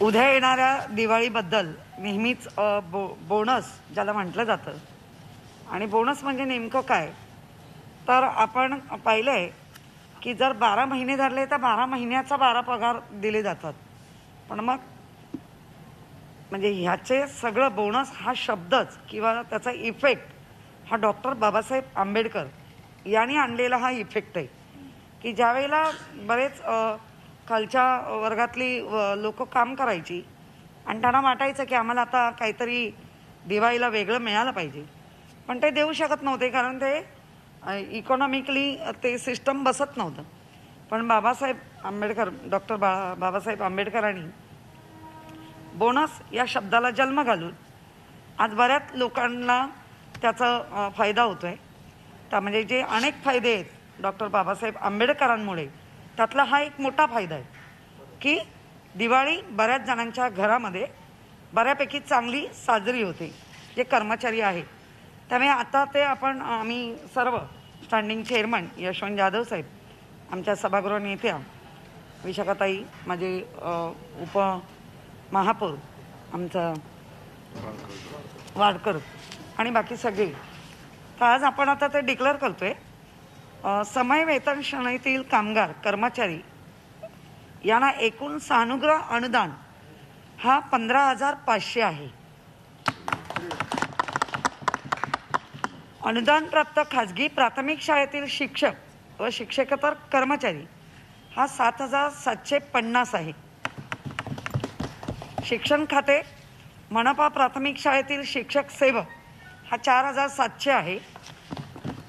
उद्या येणाऱ्या दिवाळीबद्दल नेहमीच बोनस ज्याला म्हटलं जातं, आणि बोनस म्हणजे नेमकं काय, तर आपण पाहिलं आहे की जर 12 महिने धरले तर 12 महिन्याचा 12 पगार दिले जातात. पण मग म्हणजे ह्याचे सगळं बोनस हा शब्दच किंवा त्याचा इफेक्ट हा डॉक्टर बाबासाहेब आंबेडकर यांनी आणलेला हा इफेक्ट आहे की ज्यावेळेला बरेच खालच्या वर्गातली लोक काम करायची आणि त्यांना वाटायचं की आम्हाला आता काहीतरी दिवाळीला वेगळं मिळालं पाहिजे, पण ते देऊ शकत नव्हते कारण ते इकॉनॉमिकली ते सिस्टम बसत नव्हतं. पण बाबासाहेब आंबेडकर डॉक्टर बाबासाहेब आंबेडकरांनी बोनस या शब्दाला जन्म घालून आज बऱ्याच लोकांना त्याचा फायदा होतो आहे. त्या म्हणजे जे अनेक फायदे आहेत डॉक्टर बाबासाहेब आंबेडकरांमुळे, त्यातला हा एक मोठा फायदा आहे की दिवाळी बऱ्याच जणांच्या घरामध्ये बऱ्यापैकी चांगली साजरी होते जे कर्मचारी आहेत. त्यामुळे आता ते आम्ही सर्व स्टँडिंग चेअरमन यशवंत जाधव साहेब, आमच्या सभागृह नेत्या विशाखाताई, माझे उपमहापौर आमचा वाडकर आणि बाकी सगळे, तर आज आपण आता ते डिक्लेअर करतोय समय वेतन श्रेणीतील कामगार कर्मचारी यांना एकूण सानुग्रह अनुदान हा 15,500 आहे. अनुदान प्राप्त खाजगी प्राथमिक शाळेतील शिक्षक व शिक्षकेतर कर्मचारी हा 7,750 आहे. शिक्षण खाते मनपा प्राथमिक शाळेतील शिक्षक सेवक हा 4,700 आहे.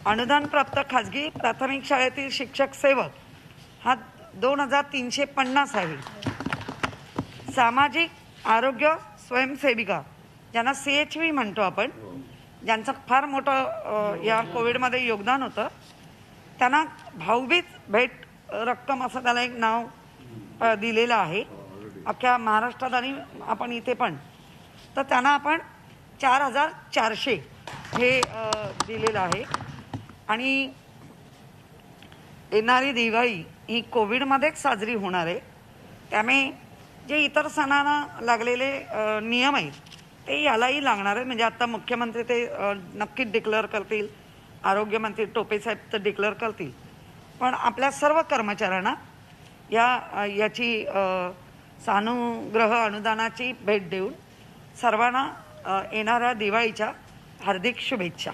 अनुदान प्राप्त खाजगी प्राथमिक शाळेतील शिक्षक सेवक हा 2,350 आहे. सामाजिक आरोग्य स्वयंसेविका ज्यांना CHV म्हणतो आपण, ज्यांचं फार मोठं या कोविडमध्ये योगदान होतं, त्यांना भाऊबीज भेट रक्कम असं त्याला एक नाव दिलेलं आहे अख्ख्या महाराष्ट्रात आणि आपण इथे पण. तर त्यांना आपण 4,400 हे दिलेलं आहे. आणि येणारी दिवाळी ही कोविडमध्येच साजरी होणार आहे, त्यामुळे जे इतर सणांना लागलेले नियम आहेत ते यालाही लागणार आहे. म्हणजे आता मुख्यमंत्री ते नक्कीच डिक्लेअर करतील, आरोग्यमंत्री टोपेसाहेब तर डिक्लेअर करतील, पण आपल्या सर्व कर्मचाऱ्यांना याची सानुग्रह अनुदानाची भेट देऊन सर्वांना येणाऱ्या दिवाळीच्या हार्दिक शुभेच्छा.